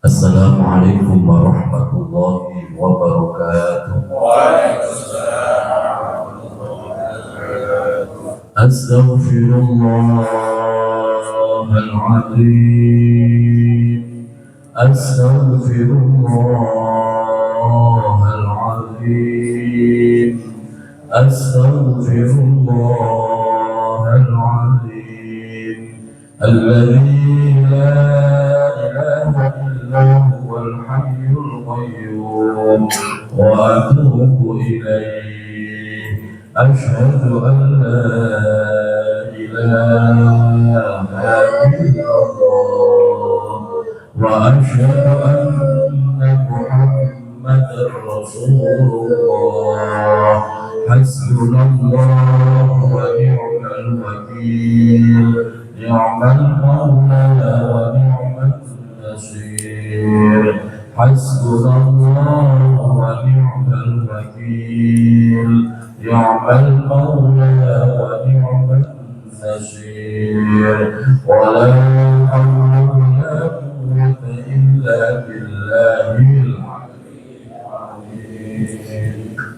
Assalamualaikum warahmatullahi wabarakatuh. Astaghfirullahaladzim. Astaghfirullahaladzim. Astaghfirullahaladzim. Alladzi la ilaha illa huwal hayyul qayyum wa atubu ilaihi. Asyhadu an la ilaha illallah wa asyhadu anna Muhammadar Rasulullah. Hasbunallahu wa ni'mal wakil. Ni'mal mawla wa ni'mal nasir. Hasbunallahu wa ni'mal wakil. Ni'mal mawla wa ni'mal nasir. Wa la hawla wa la quwwata illa billahil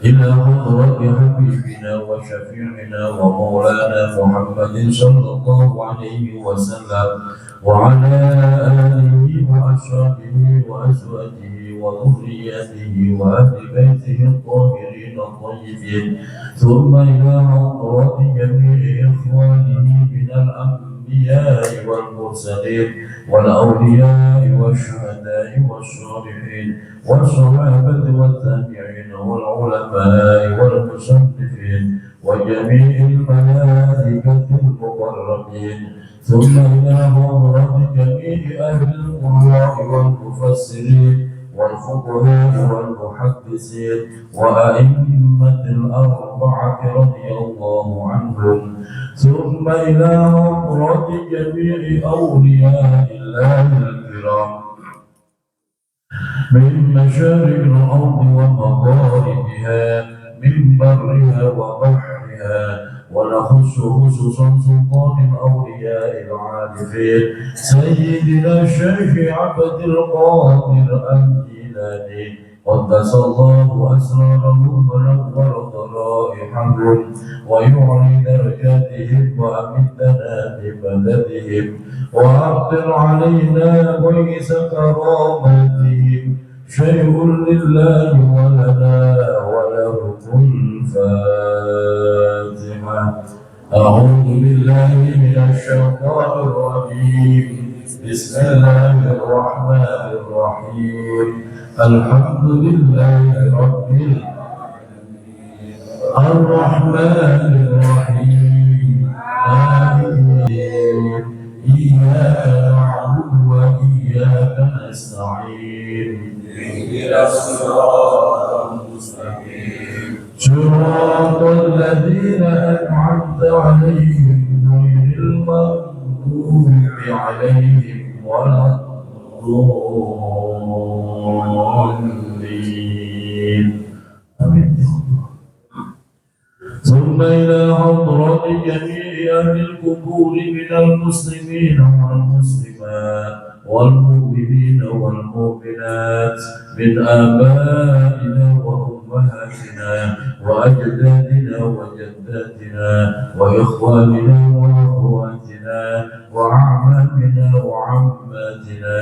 إلى حضرة حبيبنا وشفيعنا ومولانا محمد صلى الله عليه وسلم وعلى آله وأصحابه وأزواجه وذريته وأهل بيته الطاهرين الطيبين ثم إلى حضرة جميع إخوانه من الأنبياء والمرسلين والأولياء والشهداء والصالحين والصحابة والتابعين والعلماء والمصنفين وجميع الملائكة المقربين ثم إلى حضرة جميع أهل القراء والمفسرين والفقهاء والمحدثين وأئمة الأربعة رضي الله عنهم ثم إلى حضرة جميع أولياء الله الكرام من مشارق الأرض ومغاربها من برها وبحرها ونخص خصوصا سلطان الأولياء العارفين سيدنا الشيخ عبد القادر الجيلاني قدس الله أسرارهم ونور ضرائحهم ويعلي درجاتهم وأمدنا بمددهم وأبطل علينا غيث كرامتهم شيء لله ولنا ولهم الفاتحة. أعوذ بالله من الشيطان الرجيم. بسم الله الرحمن الرحيم. الحمد لله رب العالمين الرحمن الرحيم مالك إياك نعبد وإياك نستعين اهدنا الصراط المستقيم صراط الذين أنعمت عليهم غير المغضوب عليهم ولا الضالين. آمين. ثم إلى حضرة جميع أهل القبور من المسلمين والمسلمات والمؤمنين والمؤمنات من آبائنا وأمهاتنا وأجدادنا وجداتنا وإخواننا وأخواتنا وأعمامنا وعماتنا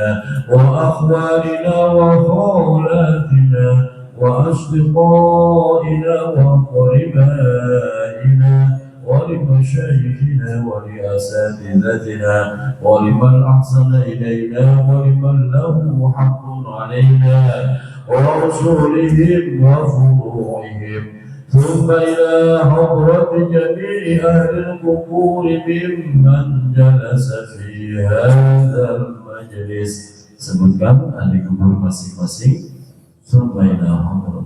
وأخوالنا وخالاتنا وأصدقائنا وقربائنا ولمشايخنا ولأساتذتنا ولمن أحسن إلينا ولمن له حق علينا ورسولهم وفروعهم ثم إلى حضرة جميع أهل القبور ممن جلس في هذا المجلس. Sebutkan ahli kubur masing-masing. ثم إلى حضرة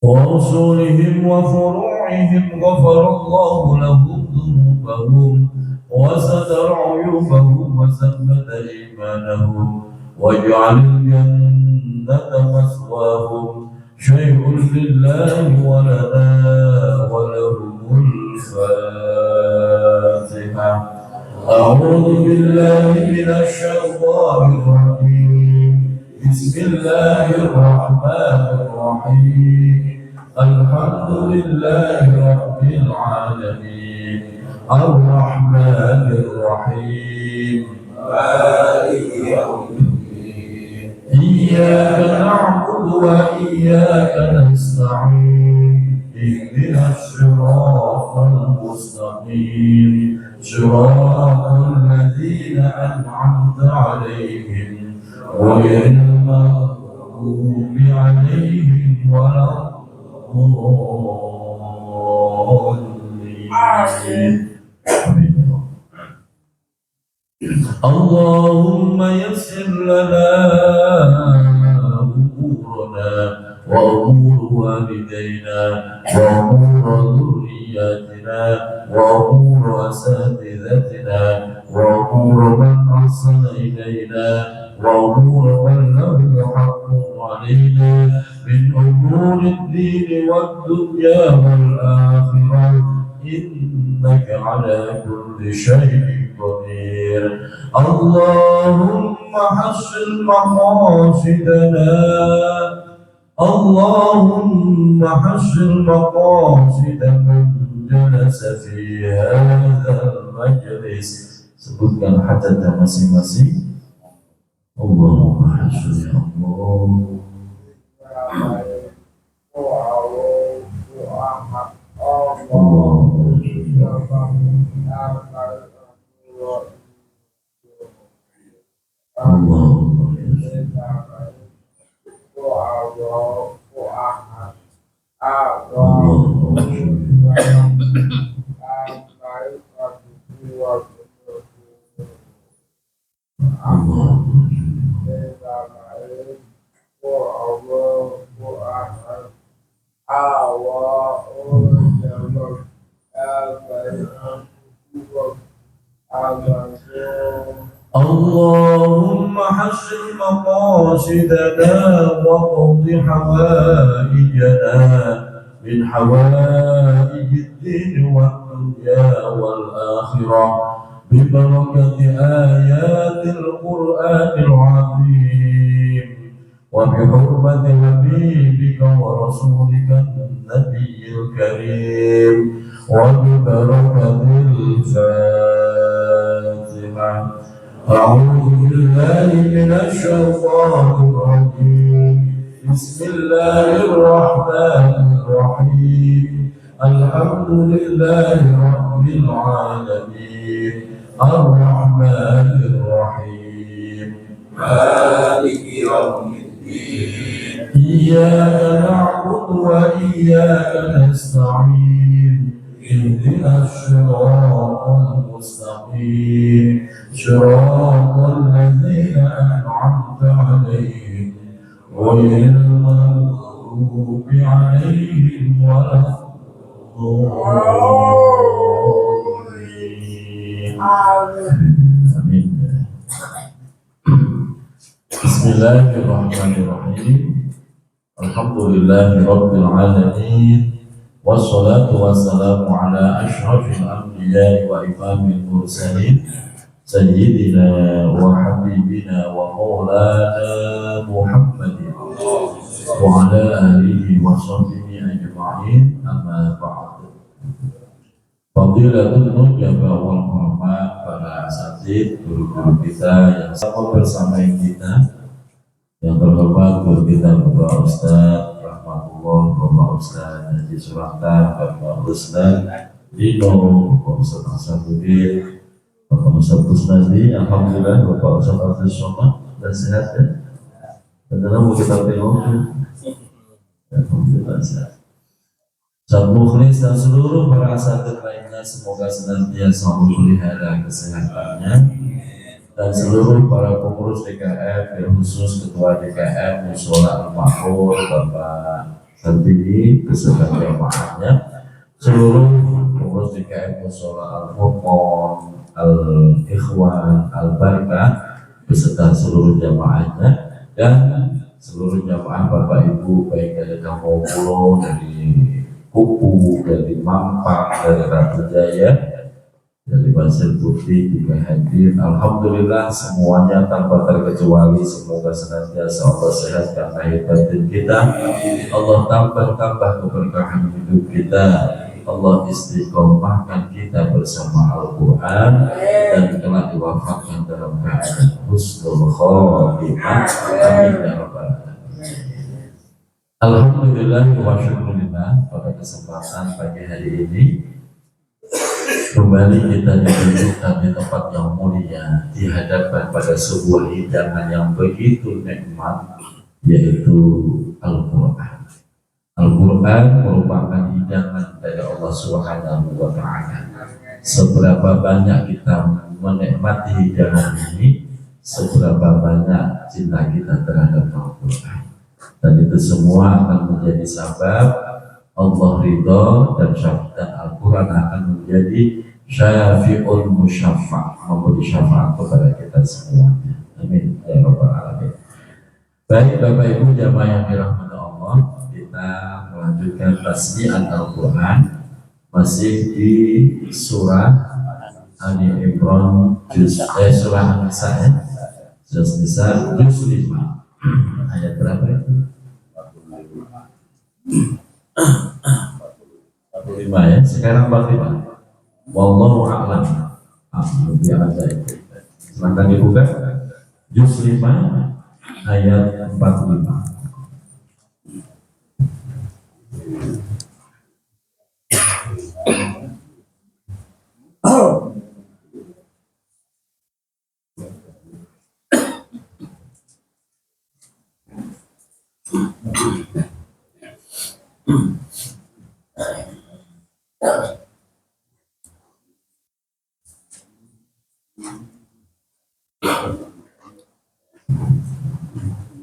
ورسلهم وفروعهم غفر الله لهم ذنوبهم وستر عيوبهم وثبت إيمانهم وجعل الجنة مثواهم شيء لله ولنا ولهم الفاتحة. أعوذ بالله من الشيطان الرجيم. بسم الله الرحمن الرحيم. الحمد لله رب العالمين الرحمن الرحيم مالك يوم الدين إياك نعبد وإياك نستعين اهدنا الصراط المستقيم صراط الذين أنعمت عليهم غير المغضوب عليهم ولا اللهم يسر لنا أمورنا وأمور والدينا وأمور ذرياتنا وأمور أساتذتنا وأمور من أحسن إلينا وأمور من له حق علينا من أمور الدين والدنيا والآخرة إنك على كل شيء قدير. اللهم حسن مقاصدنا اللهم حسن مقاصد من جلس في هذا المجلس. Sebutkan hajatnya masing-masing. Allahumma hasil ya Allah. اللهم حسن مقاصدنا وقض حوائجنا من حوائج الدين والدنيا والآخرة ببركة آيات القرآن العظيم وبحرمة حبيبك ورسولك النبي الكريم وببركة الفاتحة. أعوذ بالله من الشيطان الرجيم. بسم الله الرحمن الرحيم. الحمد لله رب العالمين الرحمن الرحيم مالك يوم الدين إياك نعبد وإياك نستعين اهدنا الصراط المستقيم صراط الذين أنعمت عليهم غير المغضوب عليهم ولا الضالين. آمين. بسم الله الرحمن الرحيم. الحمد لله رب العالمين والصلاة والسلام على أشرف الأنبياء وإمام المرسلين سيدنا وحبيبنا ومولانا محمد وعلى آله وصحبه أجمعين. أما بعد. Fadilatul Nujaba wal Ulama, para asatidz, guru-guru kita yang sama bersama kita, yang terhormat guru kita Bapak Ustaz Rahmatullah Ustaz Haji Surata, Bapak Ustaz Dino, Bapak Ustaz Asabudin, Bapak Ustaz Kusnadi. Alhamdulillah Bapak Ustaz Aziz Somad dan sehat ya. Dan mau kita tengok, alhamdulillah sehat. Ustaz Mukhlis dan seluruh para asatidz lainnya semoga senantiasa memelihara kesehatannya, dan seluruh para pengurus DKM, khusus Ketua DKM Mushola Al-Ma'ruf Bapak Santini beserta jamaahnya, seluruh pengurus DKM Mushola Al-Furqan, Al-Ikhwan, Al-Barakah beserta seluruh jamaahnya, dan seluruh jamaah Bapak Ibu baik dari Kampung Pulau, dari Kupu, dari Mampang, dari Ratu Jaya, dari Pasir Putih juga hadir. Alhamdulillah semuanya tanpa terkecuali semoga senantiasa Allah sehatkan lahir batin kita, Allah tambah keberkahan hidup kita, Allah istiqomahkan kita bersama Al-Quran, dan kelak diwafatkan dalam keadaan husnul khotimah. Amin ya rabbal alamin. Alhamdulillah wa syukurillah, pada kesempatan pagi hari ini kembali kita dikumpulkan di tempat yang mulia, dihadapkan pada sebuah hidangan yang begitu nikmat, yaitu Al-Quran. Al-Quran merupakan hidangan dari Allah Subhanahu wa Ta'ala. Seberapa banyak kita menikmati hidangan ini, seberapa banyak cinta kita terhadap Al-Quran, dan itu semua akan menjadi sebab Allah ridho, dan Al-Quran akan menjadi syafi'ul musyaffa', memberi syafaat kepada kita semuanya. Amin ya rabbal alamin. Baik Bapak Ibu jamaah yang dirahmati Allah, kita melanjutkan tasmi'an Al-Quran masih di surah Ali Imran surah An-Nisa ya. Juz 5 ayat berapa itu? 45 ya, sekarang 45. Wallahu a'lam. Lebih ada itu. Silahkan dibuka. Juz 5 ayat 45.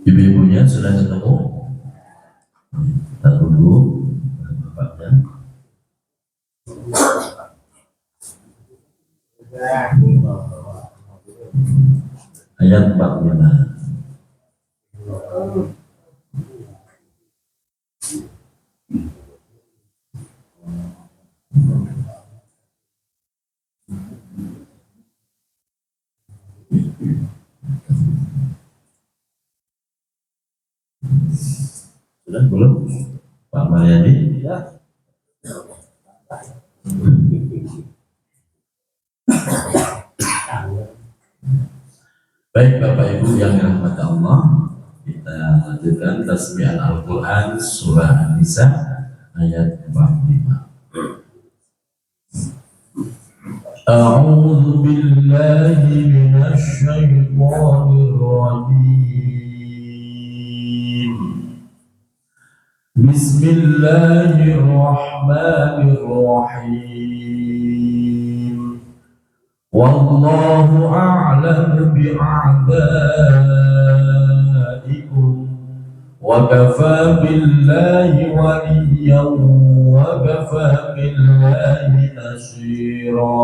Ibu-ibunya sudah ketemu? Kita tunggu bapaknya. Ayat 45. Sudah belum? Pak Maryadi? Ya. Baik Bapak Ibu yang dirahmati Allah, kita lanjutkan tasmi'an Al-Quran surah An-Nisa ayat 45. A'udzu billahi minasy syaithanir rajim. Bismillahirrahmanirrahim. Wallahu a'lam bi'a'daikum wa kafa billahi waliyyan wa kafa billahi nasira.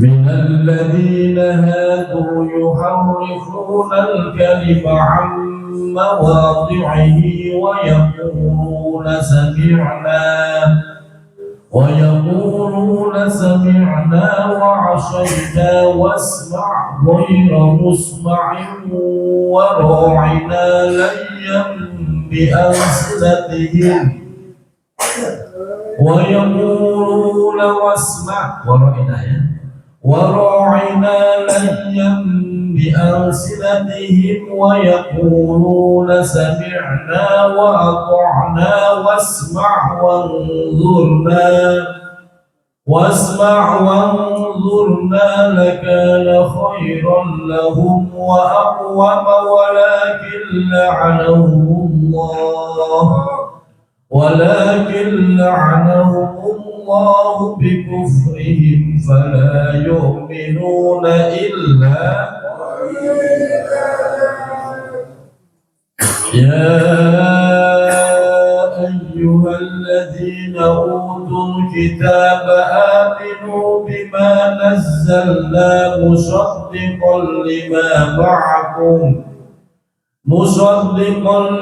من الذين هادوا يحرفون الكلم عن مواضعه ويقولون سمعنا وعصينا واسمع غير مسمع وراعنا ليا بألسنتهم ويقولون واسمع وراعنا وراعنا ليا بألسنتهم ويقولون سمعنا وأطعنا واسمع وانظرنا لكان خيرا لهم وأقوم ولكن لعنهم الله بكفرهم فلا يؤمنون إلا يا أيها الذين أوتوا الكتاب آمنوا بما نزلنا مصدقا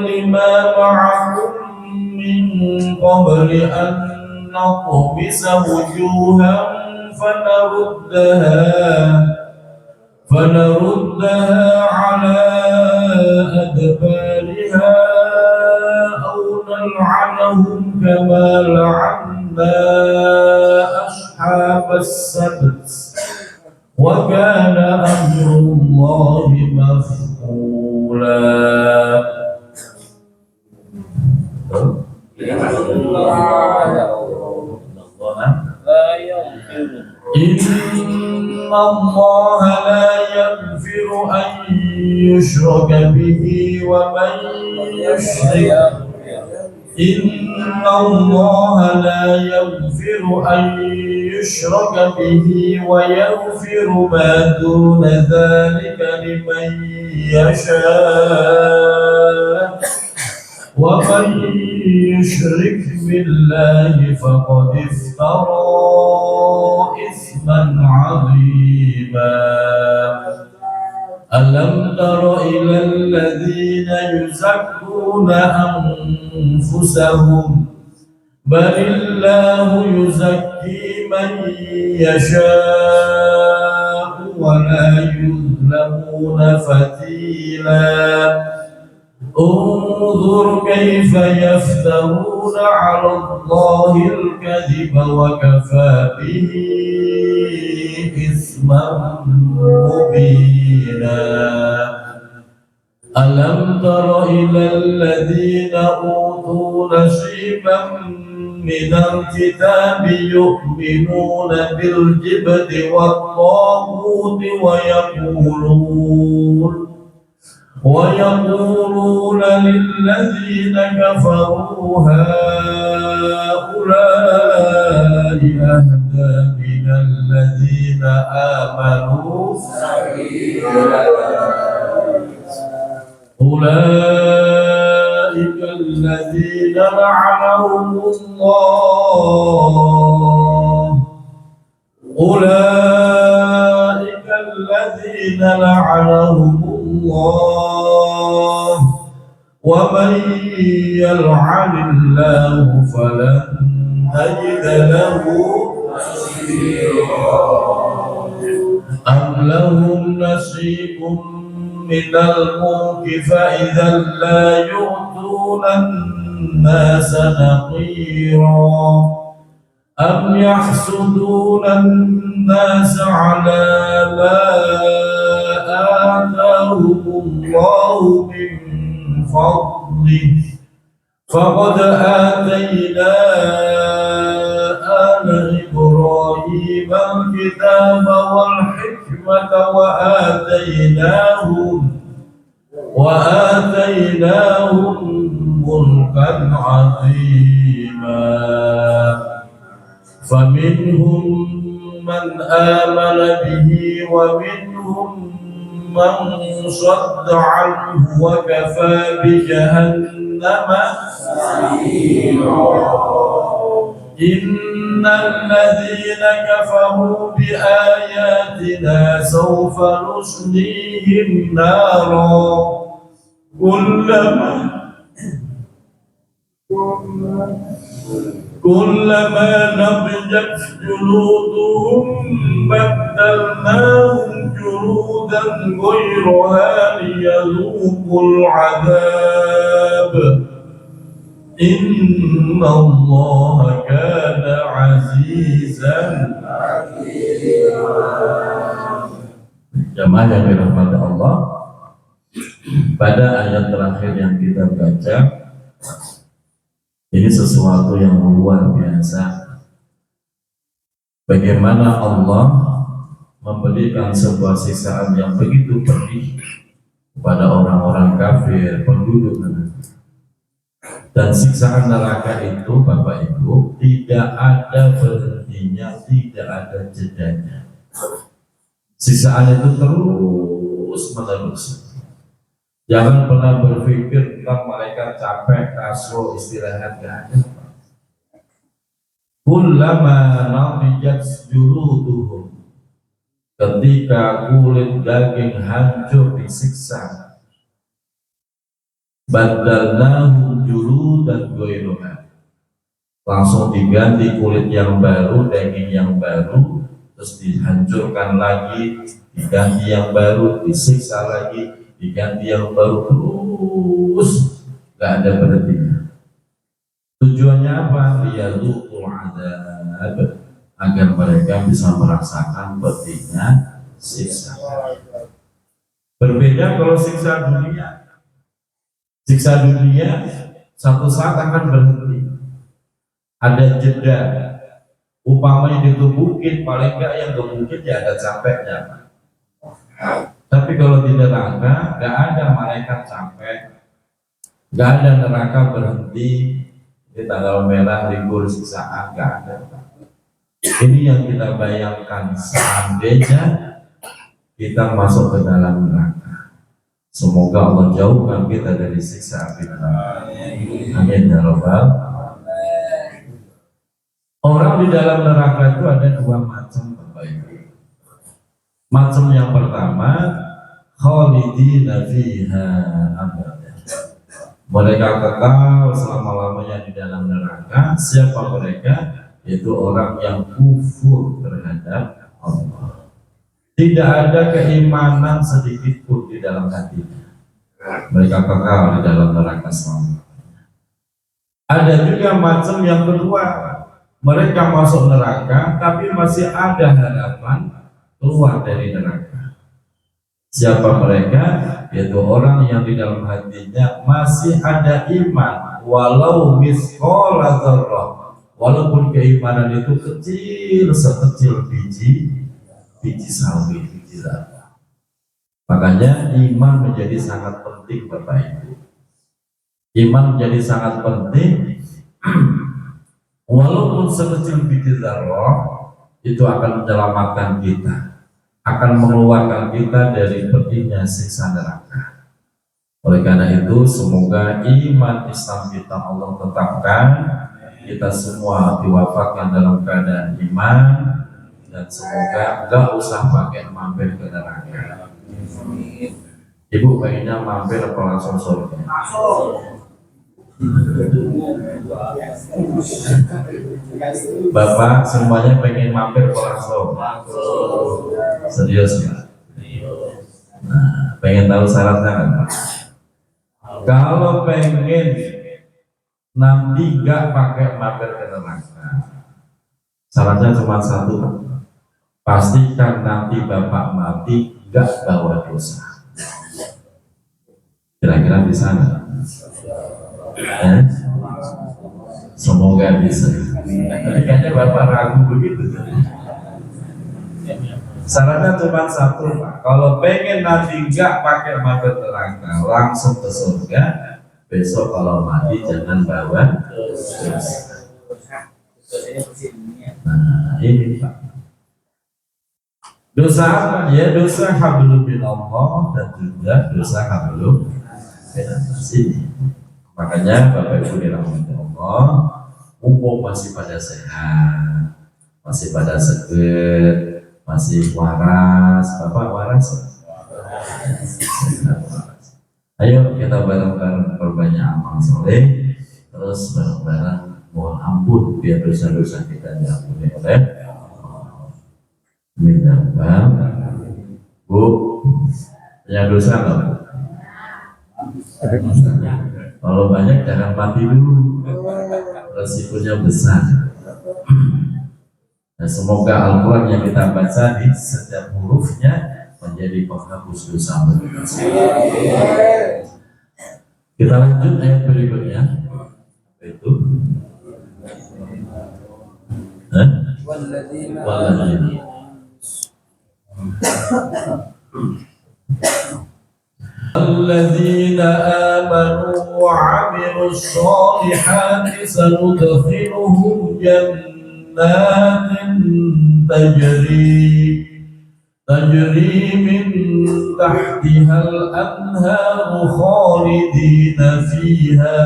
لما معكم من قبل أن نطمس وجوها فنردها على أدبارها أو نلعنهم كما لعنا أصحاب السبت وكان أمر الله مفعولا. إن الله لا يغفر أن يشرك به ومن ويغفر ما دون ذلك لمن يشاء ومن يشرك بالله فقد افترى إثما عظيما. ألم تر إلى الذين يزكون أنفسهم بل الله يزكي من يشاء ولا يظلمون فتيلا. انظر كيف يفترون على الله الكذب وكفى به إثما مبينا. ألم تر إلى الذين أوتوا نصيبا من الكتاب يؤمنون بالجبت والطاغوت ويقولون للذين كفروا هؤلاء أهدى من الذين آمنوا سبيلا. أولئك الذين لعنهم الله ومن يلعن الله فلن تجد له نصيرا. أم لهم نصيب من الملك فإذا لا يؤتون الناس نقيرا. أم يحسدون الناس على ما آتاهم الله من فضله فقد آتينا آل إبراهيم الكتاب والحكمة وآتيناهم ملكا عظيما. فمنهم من آمن به ومنهم من صد عنه وكفى بجهنم سعيرا. إن الذين كفروا بآياتنا سوف نصليهم نارا كلما نضجت جلودهم بدلناهم جلودا غيرها ليذوقوا العذاب Inna Allah kana azizan. Jamaah yang dirahmati Allah, pada ayat terakhir yang kita baca ini sesuatu yang luar biasa. Bagaimana Allah memberikan sebuah siksaan yang begitu pedih kepada orang-orang kafir, penduduk neraka. Dan siksaan neraka itu, Bapak Ibu, tidak ada berhentinya, tidak ada jedanya. Siksaan itu terus menerus. Jangan pernah berpikir tentang mereka capek, kasro, istirahat, gak ada. Kullama nadijat juluduhum, ketika kulit daging hancur disiksa, badalnahum juludan ghairuha, langsung diganti kulit yang baru, daging yang baru, terus dihancurkan lagi, diganti yang baru, disiksa lagi, diganti yang baru, terus gak ada berhentinya. Tujuannya apa? Liyazuqul adzab, agar mereka bisa merasakan pedihnya siksa. Berbeda kalau siksa dunia. Siksa dunia satu saat akan berhenti. Ada jeda. Upamanya ditubukin, paling enggak yang gebukin ya ada capeknya. Tapi kalau di neraka enggak ada malaikat capek, enggak ada neraka berhenti. Di tanggal merah libur siksaan enggak ada. Ini yang kita bayangkan seandainya kita masuk ke dalam neraka. Semoga Allah jauhkan kita dari siksa api neraka. Amin ya rabbal alamin. Orang di dalam neraka itu ada dua macam, Bapak Ibu. Macam yang pertama, khalidina fiha abada. Mereka kekal selama-lamanya di dalam neraka. Siapa mereka? Yaitu orang yang kufur terhadap Allah. Tidak ada keimanan sedikit pun di dalam hatinya. Mereka kekal di dalam neraka selama-lamanya. Ada juga macam yang kedua. Mereka masuk neraka tapi masih ada harapan keluar dari neraka. Siapa mereka? Yaitu orang yang di dalam hatinya masih ada iman, walau misqala dzarrah, walaupun keimanan itu kecil sekecil biji sawi, biji zarah. Makanya iman menjadi sangat penting, Bapak Ibu. Iman menjadi sangat penting. Walaupun sekecil biji zarrah, itu akan menyelamatkan kita, akan mengeluarkan kita dari pedihnya siksa neraka. Oleh karena itu, semoga iman Islam kita Allah tetapkan, kita semua diwafatkan dalam keadaan iman, dan semoga gak usah pakai mampir ke neraka. Ibu pengennya mampir apa langsung surga? Bapak semuanya pengen mampir apa langsung? Serius ya? Nah, pengen tahu syaratnya kan? Kalau pengen nanti gak pakai mampir ke neraka, syaratnya cuma satu, pastikan nanti Bapak mati gak bawa dosa. Kira-kira di sana? Semoga bisa. Kayaknya Bapak ragu begitu. Syaratnya cuma satu, Pak. Kalau pengen nanti nggak pakai mampir neraka, langsung ke surga. Besok kalau mati jangan bawa dosa. Nah, ini Pak. Dosa apa? Ya dosa hablum minallah dan juga dosa hablum minanas ini. Makanya Bapak Ibu dirahmati Allah, mumpung masih pada sehat, masih pada seger, masih waras. Bapak waras? Ayo kita bareng-bareng perbanyak amal soleh, terus bareng-bareng mohon ampun biar dosa-dosa kita diampuni oleh Allah. Amin ya Rabbal. Bu, punya dosa nggak? Kalau banyak jangan mati dulu, resikonya besar. Nah, semoga Al-Quran yang kita baca di setiap hurufnya menjadi penghapus dosa. Kita lanjut ayat berikutnya, itu Walladina الذين آمنوا وعملوا الصالحات سندخلهم جنات تجري من تحتها الأنهار خالدين فيها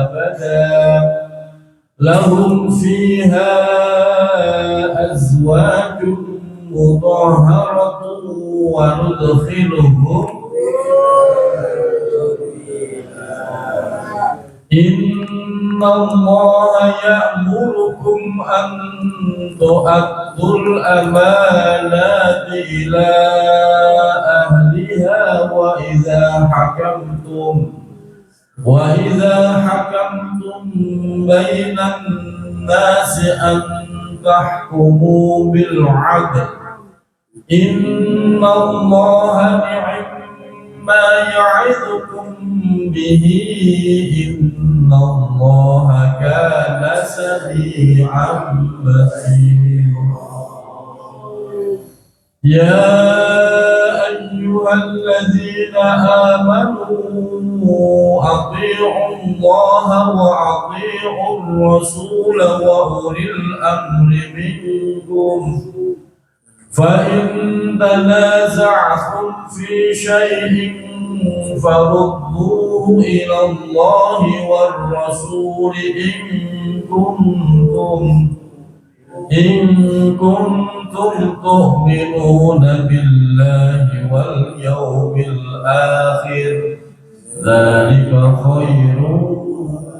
أبدا لهم فيها أزواج مطهرة وندخلهم إن الله يأمركم أن تؤدوا الأمانات إلى أهلها وإذا حكمتم بين الناس أن تحكموا بالعدل إن الله نعم ما يعظكم به إن الله كان سميعا بصيرا يا أيها الذين آمنوا أطيعوا الله وأطيعوا الرسول وأولي الأمر منكم فإن تنازعتم في شيء فردوه إلى الله والرسول إن كنتم تؤمنون بالله واليوم الآخر ذلك خير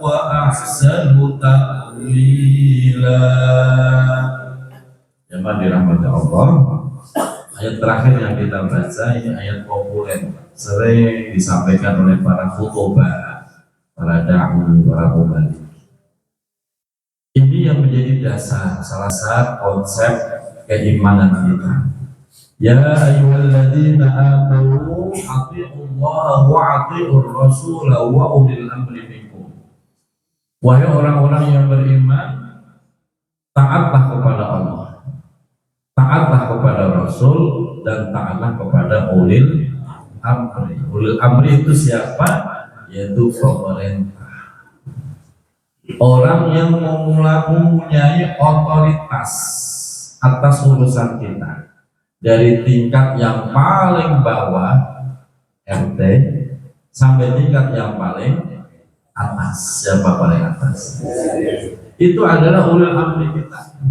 وأحسن تأويلا. Jemaah dirahmati Allah, ayat terakhir yang kita baca ini ayat populer, sering disampaikan oleh para khutbah, para dai, para pembantu. Ini yang menjadi dasar, salah satu konsep keimanan kita. Ya ayyuhalladzina amanu athi'ullaha wa athi'ur rasul wa ulil amri minkum. Wahai orang-orang yang beriman, taatlah kepada Allah, taatlah kepada Rasul, dan taatlah kepada ulil amri. Ulil amri itu siapa? Yaitu pemerintah. Orang yang mempunyai otoritas atas urusan kita, dari tingkat yang paling bawah RT sampai tingkat yang paling atas. Siapa paling atas? Itu adalah ulil amri kita.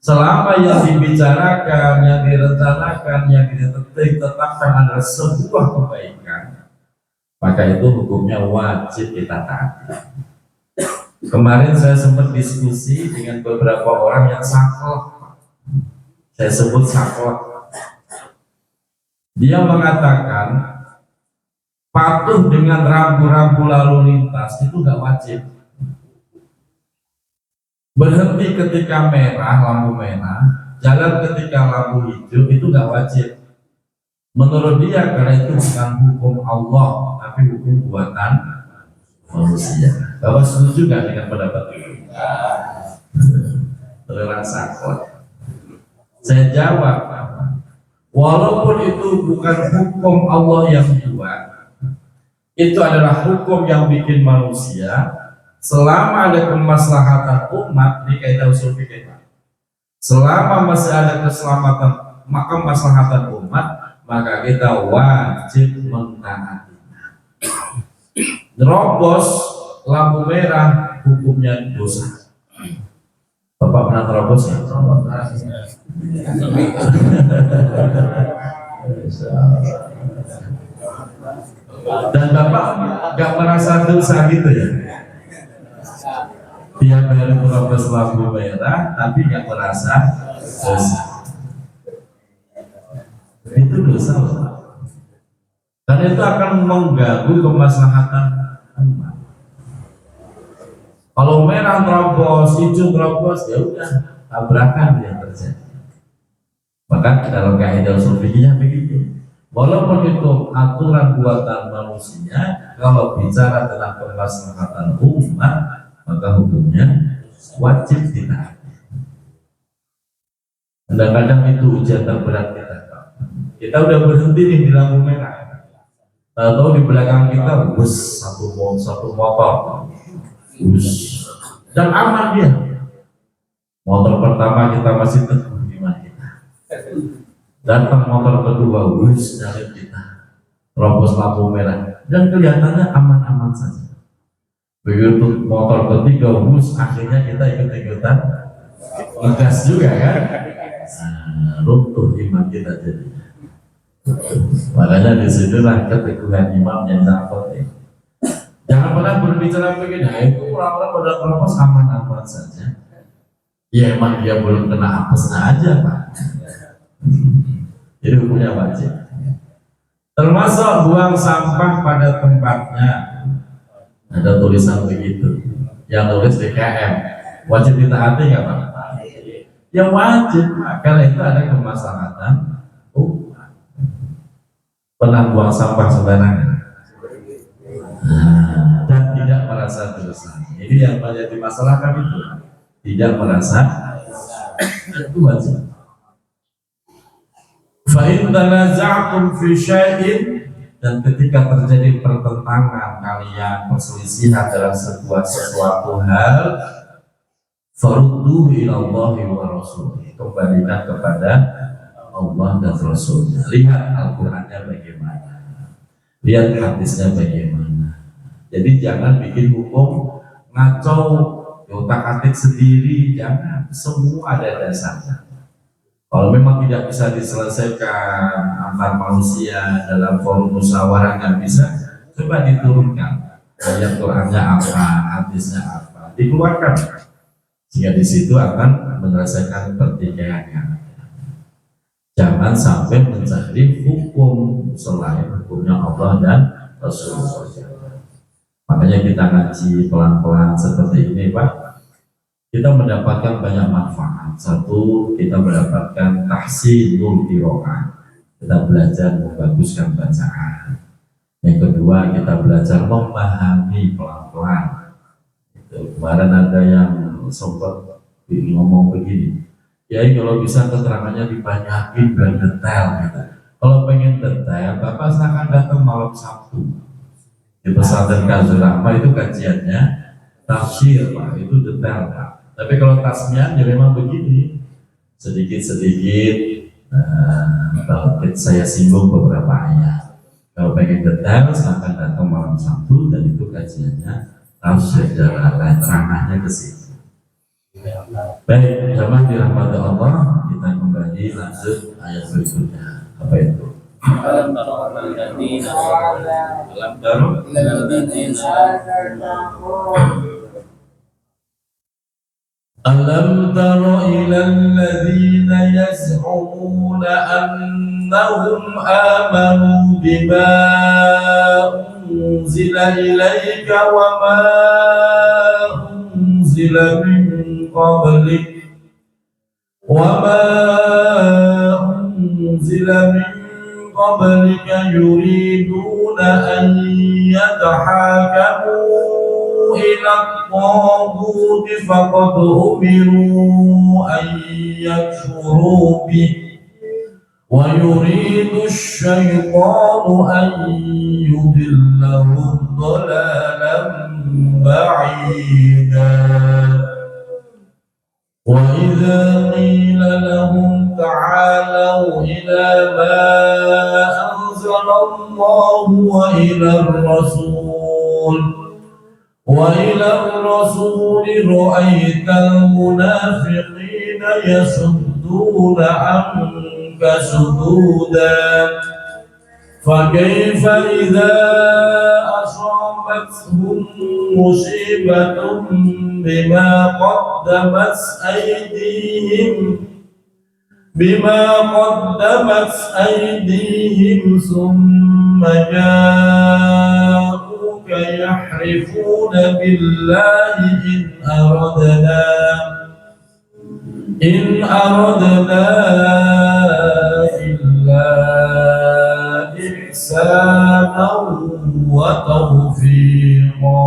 Selama yang dibicarakan, yang direncanakan, yang ditetapkan adalah sebuah kebaikan, maka itu hukumnya wajib kita taati. Kemarin saya sempat diskusi dengan beberapa orang yang saklek. Saya sebut saklek. Dia mengatakan patuh dengan rambu-rambu lalu lintas itu nggak wajib. Berhenti ketika merah, lampu merah, jalan ketika lampu hijau itu nggak wajib. Menurut dia karena itu bukan hukum Allah, tapi hukum buatan manusia. Bapak setuju nggak dengan pendapat itu? Toleransi sakot. Saya jawab, walaupun itu bukan hukum Allah yang buat, itu adalah hukum yang bikin manusia. Selama ada kemaslahatan umat di kaidah usul fikih, selama masih ada keselamatan maka kemaslahatan umat, maka kita wajib mentaati. Nerobos lampu merah hukumnya dosa. Bapak pernah terobos ya? Dan Bapak gak merasa dosa gitu ya? Dia baru merobos lampu merah tapi gak merasa dosa. Itu dosa Bapak. karena itu akan mengganggu kemaslahatan umat. Kalau merah terobos, hijau terobos, ya udah tabrakan yang terjadi. Maka dalam kaidah usul fikihnya begitu. Walaupun itu aturan buatan manusia, kalau bicara tentang kemaslahatan umat, maka hukumnya wajib ditaati. Kadang-kadang itu ujian terberat kita. Kita udah berhenti nih di lampu merah. Tahu di belakang kita, bus satu motor, bus dan aman dia. Motor pertama kita masih teguh di mana kita. Datang motor kedua, bus dari kita, terobos lampu merah dan kelihatannya aman-aman saja. Begitu motor ketiga, bus akhirnya kita ikut-ikutan ngegas juga kan. Runtuh iman kita jadi. Makanya disitulah keteguhan imam yang dapat. Jangan pernah berbicara begini, itu orang-orang pada terobos aman-aman saja. Ya emang dia belum kena apesnya aja Pak. Jadi hukumnya wajib. Termasuk buang sampah pada tempatnya. Ada tulisan begitu. Yang tulis DKM. Wajib ditaati nggak Pak? Ya wajib, karena itu ada kemaslahatan. Pernah buang sampah sembarangan dan tidak merasa dosa. Jadi yang banyak dimasalahkan itu tidak merasa itu wajib. Fa in tanaza'tum fi syai'in, dan ketika terjadi pertentangan kalian, perselisihan dalam sesuatu hal, farudduhu ila Allahi wa Rasulih, kembalikan kepada Allah dan Rasulnya. Lihat Al-Qurannya bagaimana, lihat hadisnya bagaimana. Jadi jangan bikin hukum ngaco, otak-atik sendiri, jangan. Semua ada dasarnya. Kalau memang tidak bisa diselesaikan antar manusia dalam forum musyawarah, nggak bisa, coba diturunkan. Ayat Qurannya apa, hadisnya apa, dikeluarkan. Sehingga di situ akan menyelesaikan pertikaiannya. Jangan sampai mencari hukum selain hukumnya Allah dan Rasulullah. Makanya kita ngaji pelan-pelan seperti ini Pak, kita mendapatkan banyak manfaat. Satu, kita mendapatkan tahsinul qiraah, kita belajar membaguskan bacaan. Yang kedua, kita belajar memahami pelan-pelan. Kemarin ada yang sempat ngomong begini, ya kalau bisa keterangannya dibanyakin biar detail gitu. Kalau pengen detail, Bapak silahkan datang malam Sabtu di pesantren Kanjeng Rahmah, itu kajiannya tafsir Pak, itu detail Pak. Tapi kalau tasmian ya memang begini, sedikit-sedikit saya singgung beberapa ayat. Kalau pengen detail silahkan datang malam Sabtu, dan itu kajiannya tafsir jalan ranahnya ke situ. Baik, jamaah dirahmati Allah, kita kembali lanjut ayat berikutnya. Apa itu? Alam tara ilal ladzina yaz'umuna annahum amanu bima unzila ilaika wa ma unzila min qablik wa ma unzila min qablika yuriduna an yatahakamu ila at-taghut faqad umiru an yakfuru bih wa yuridu asy-syaitanu an yudillahum dhalalan ba'ida. وَإِذَا قِيلَ لَهُمْ تَعَالَوْا إِلَى مَا أَنزَلَ اللَّهُ وَإِلَى الرَّسُولِ رَأَيْتَ الْمُنَافِقِينَ يَصُدُّونَ عَنكَ صُدُودًا فَكَيْفَ إِذَا أَصَابَتْهُم مُّصِيبَةٌ بما قدمت أيديهم ثم جاءوك يحلفون بالله إن أردنا إلا إحسانا وتوفيقا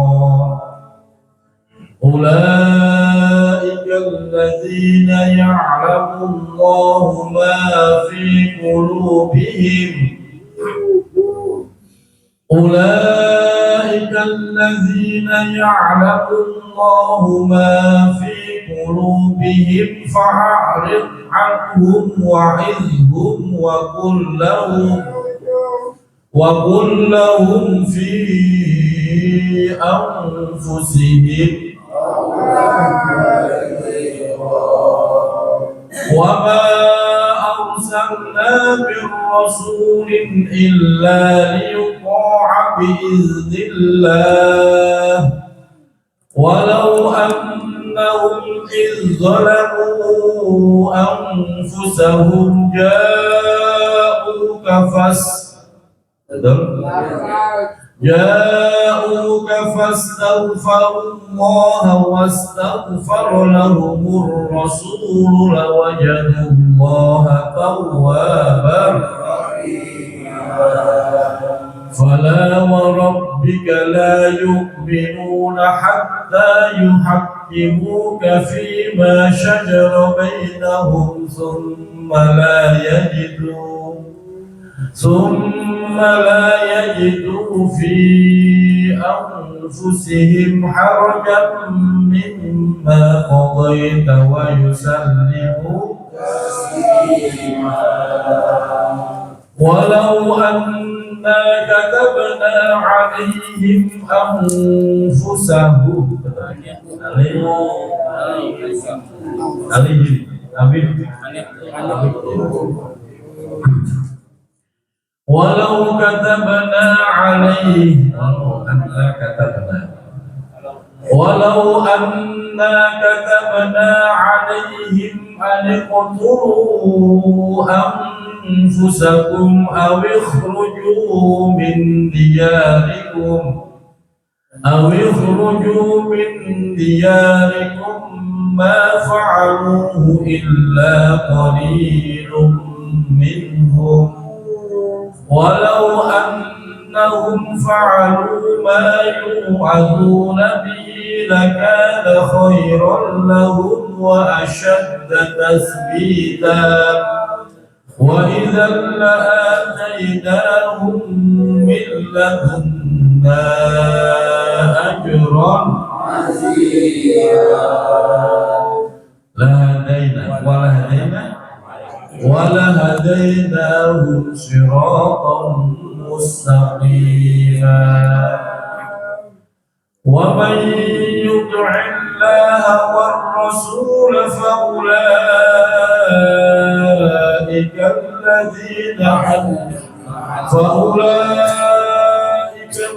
أولئك الذين يعلم الله ما في قلوبهم أولئك الذين يعلم الله ما في قلوبهم فأعرض عنهم وعظهم وقل لهم في أنفسهم وما أرسلنا من رسول إلا ليطاع بإذن الله ولو أنهم إذ ظلموا أنفسهم جاءوك فاستغفروا الله واستغفر لهم الرسول لوجدوا الله توابا فلا وربك لا يؤمنون حتى يحكموك فيما شجر بينهم ثم لا يجدوا في أنفسهم حرجا مما قضيت ويسلموا تسليما ولو أنا كتبنا عليهم أنفسهم ولو كتبنا عليهم أن اقتلوا أنفسكم أو اخرجوا من دياركم ما فعلوه إلا قليل منهم ولو أنهم فعلوا ما يوعظون به لكان خيرا لهم وأشد تثبيتا وإذا لآتيناهم من لدنا أجرا عظيما ولهديناهم صراطا مستقيما ومن يطع الله والرسول فأولئك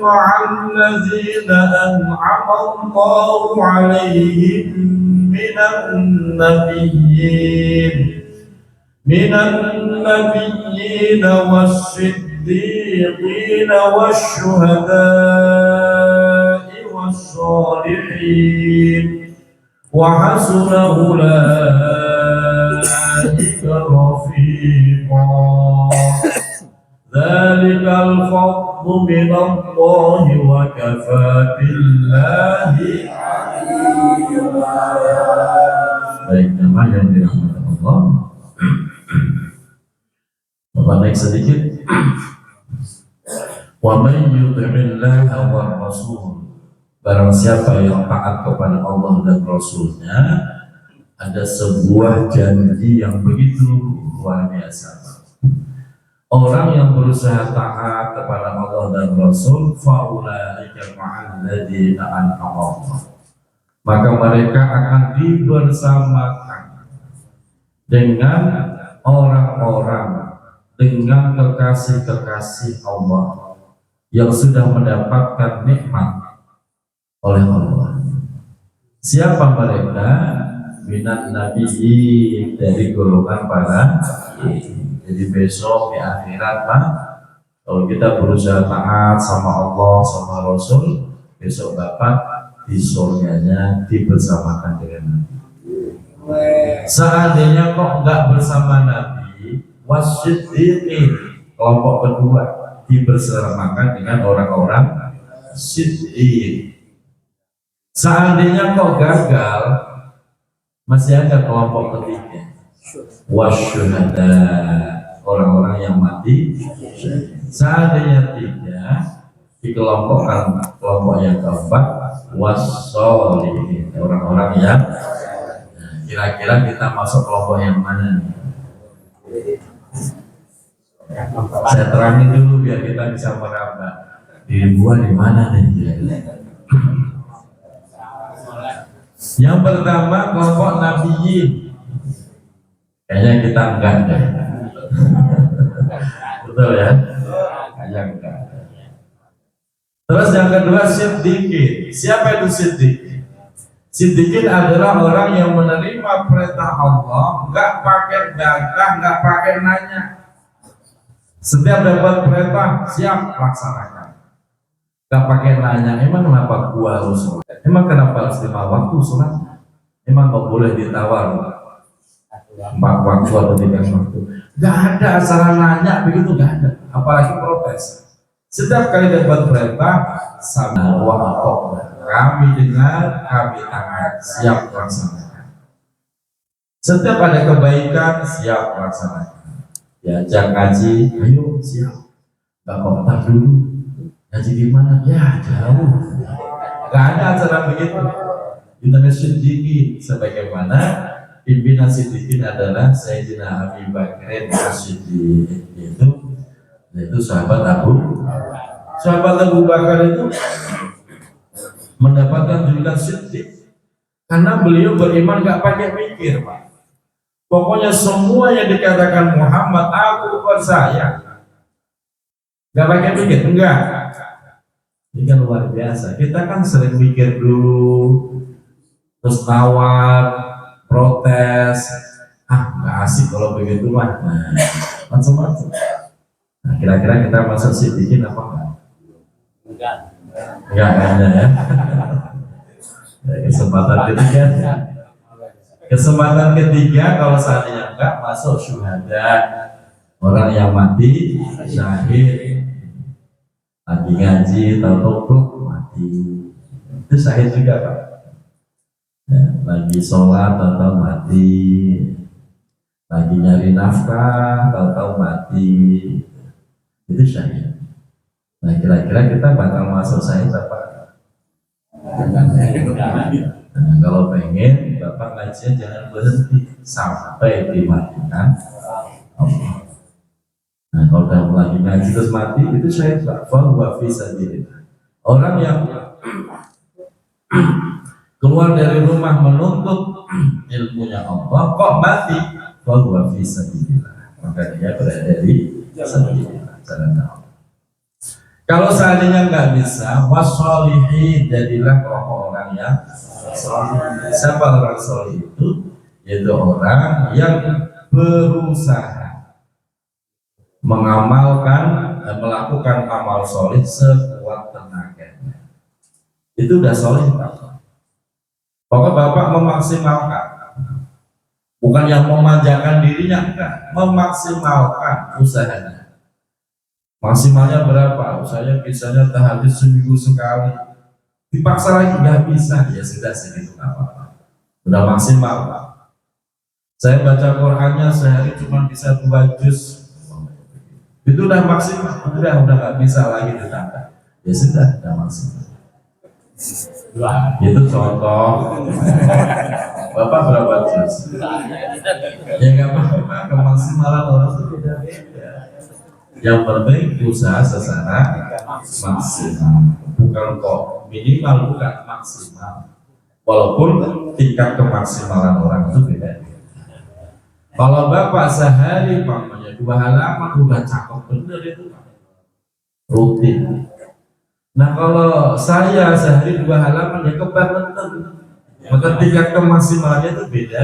مع الذين أنعم الله عليهم من النبيين والصديقين والشهداء والصالحين وحسن أولئك رفيقا ذلك الفضل من الله وكفى بالله عليما. Baik, nama yang dirahmati Allah. Bapak naik sedikit. Wa man yuti'illaha war rasul. Barang siapa yang taat kepada Allah dan Rasulnya, ada sebuah janji yang begitu luar biasa. Orang yang berusaha taat kepada Allah dan Rasul, faulaika ma'al ladzina an'ama Allah. Maka mereka akan dibersamakan dengan orang-orang, dengan kekasih-kekasih Allah yang sudah mendapatkan nikmat oleh Allah. Siapa mereka? Minan nabiyyin, dari golongan para nabi. Jadi besok di akhirat Kalau kita berusaha taat sama Allah sama Rasul, besok Bapak di surganya dibersamakan dengan Nabi. Seandainya kok nggak bersama Nabi, wasiddiqin, kelompok kedua dibersamakan dengan orang-orang siddiq. Seandainya kok gagal, masih ada kelompok ketiga, wasyuhada, orang-orang yang mati. Seandainya tidak, dikelompokkan kelompok yang keempat, wassolihin, orang-orang yang kira-kira kita masuk kelompok yang mana nih? Saya terangin dulu biar kita bisa meraba diri gua di mana nih. Yang pertama kelompok nabiyyin, kayaknya kita enggak deh. Betul ya? Kayaknya enggak. Terus yang kedua siddiqin. Siapa itu siddiqin? Siddiqin adalah orang yang menerima perintah Allah, nggak pakai bantah, nggak pakai nanya. Setiap dapat perintah siap laksanakan, nggak pakai nanya. Emang kenapa gua harus sholat? Emang kenapa harus 5 waktu sholat? Emang nggak boleh ditawar 4 waktu atau 3 waktu? Nggak ada acara nanya begitu, nggak ada. Apalagi protes. Setiap kali dapat perintah sama wa kami dengar, kami taat, siap laksanakan. Setiap ada kebaikan, siap laksanakan. Diajak ngaji, ayo siap. Gak kontak dulu. Ngaji di mana? Ya jauh. Gak ada acara begitu. Kita siddiqin, sebagaimana pimpinan siddiqin adalah Sayyidina Abi Bakr As-Siddiq, yaitu sahabat Abu Bakar itu mendapatkan julukan siddiq karena beliau beriman gak pakai mikir, Pak. Pokoknya semua yang dikatakan Muhammad aku percaya, gak pakai mikir, enggak. Ini kan luar biasa. Kita kan sering mikir dulu, terus nawar, protes, gak asik kalau begitu mah. Macam-macam. Nah, kira-kira kita masuk siddiqin apa enggak? Enggak ada ya. Kesempatan ketiga kalau seandainya enggak, masuk syuhada, orang yang mati syahid, lagi ngaji tahu mati, itu syahid juga Pak ya, lagi sholat tahu mati, lagi nyari nafkah tahu mati, itu syahid. Nah kira-kira kita bakal masuk syahid apa? Nah, kalau pengen Bapak ngajian jangan berhenti sampai dimatikan Allah. Nah kalau udah lagi ngaji terus mati, itu syahid Pak. Fahuwa fi sabilillah. Orang yang keluar dari rumah menuntut ilmunya Allah kok mati, fahuwa fi sabilillah, maka dia berada di sabilillah, jalan Allah. Kalau seandainya nggak bisa, wassolihin, jadilah kelompok orang yang solih. Siapa orang solih itu? Yaitu orang yang berusaha mengamalkan dan melakukan amal solih sekuat tenaganya. Itu udah solih Pak. Pokoknya Bapak memaksimalkan, bukan yang memanjakan dirinya, enggak, memaksimalkan usahanya. Maksimalnya berapa? Saya bisanya tahajud seminggu sekali. Dipaksa lagi nggak bisa, ya sudah segitu apa-apa. Udah maksimal Pak. Saya baca Qurannya sehari cuma bisa 2 juz. Itu udah maksimal, udah nggak bisa lagi ditambah. Ya sudah, udah maksimal. Itu contoh. Bapak berapa juz? Ya nggak apa-apa, kemaksimalan orang itu beda-beda. Yang penting usaha secara maksimal, bukan kok minimal, bukan maksimal. Walaupun tingkat kemaksimalan orang itu beda. Kalau Bapak sehari pamannya 2 halaman udah cakep bener itu rutin. Nah kalau saya sehari 2 halaman ya kebangetan, maka tingkat kemaksimalannya itu beda.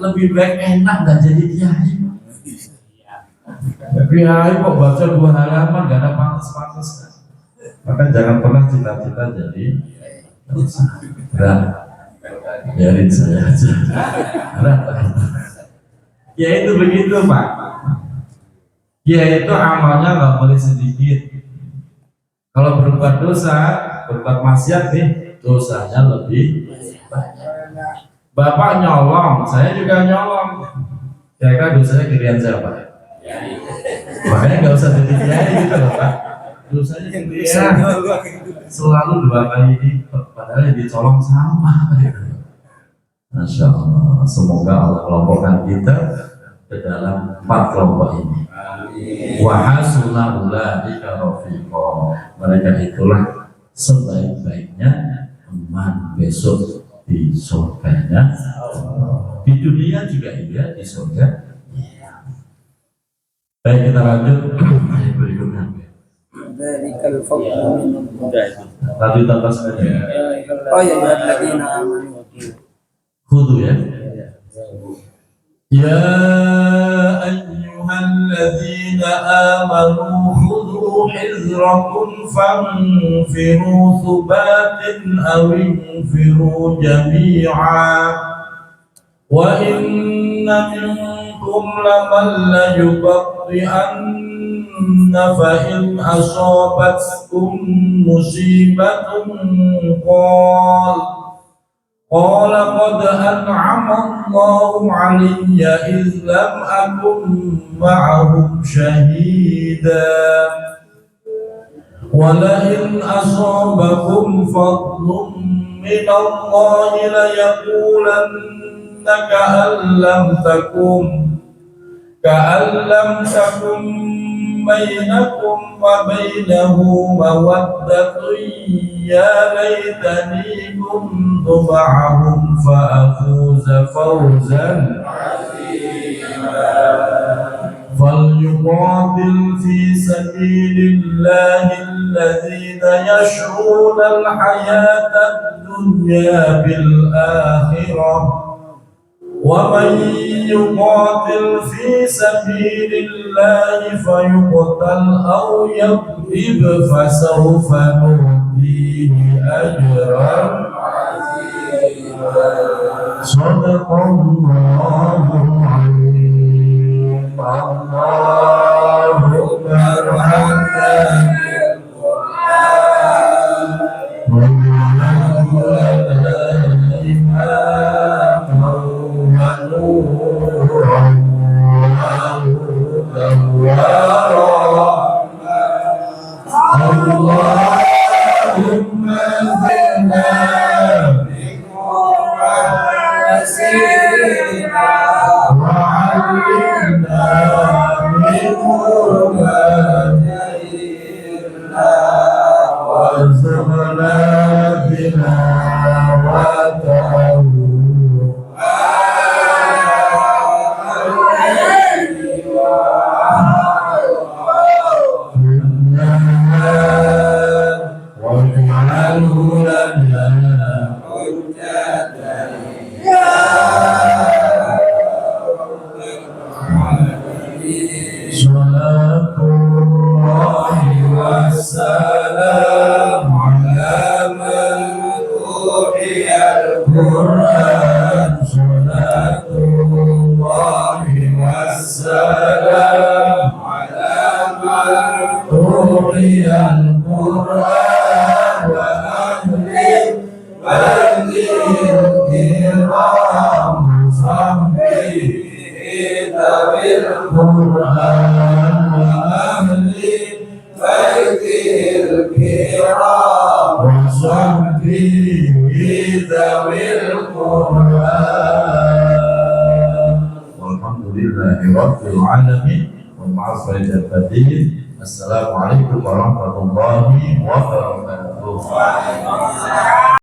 Lebih baik enak nggak jadi kiai. Kiai kok baca 2 halaman gak ada pantas-pantasnya. Maka jangan pernah cita-cita jadi berat. Biarin saya aja. Ya itu begitu Pak. Ya itu amalnya nggak boleh sedikit. Kalau berbuat dosa, berbuat maksiat nih, dosanya lebih banyak. Bapak nyolong, saya juga nyolong. Kira-kira dosanya gedean siapa? Makanya nggak usah jadi kiai gitu loh Pak. Dosanya gedean. Selalu 2 kali lipat, padahal yang dicolong sama. Masya Allah. Semoga Allah kelompokkan kita ke dalam 4 kelompok ini. Wa hasuna ulaika rafiqa. Mereka itulah sebaik-baiknya teman besok di surganya. Di dunia juga iya, di surga. Baik, kita lanjut ayat berikutnya. Tadi tambah sekali. Oh ya, alladzina amanu. Khudu ya. Ya ayyuhalladzina amanu khudhu hizrakum fanfiru thubatin aw infiru jami'a wa inna minkum laman la yubti'anna fa in asabatkum musibatun قال قد أنعم الله علي إذ لم أكن معهم شهيدا ولئن أصابكم فضل من الله ليقولن كأن لم تكن بينكم وبينه مودة يا ليتني كنت معهم فأفوز فوزا عظيما فليقاتل في سبيل الله الذين يشرون الحياة الدنيا بالآخرة ومن يقاتل في سبيل الله فيقتل أو يغلب فسوف نؤتيه أجرا عظيما صدق الله العظيم اللهم ارحمنا Assalamualaikum warahmatullahi wabarakatuh.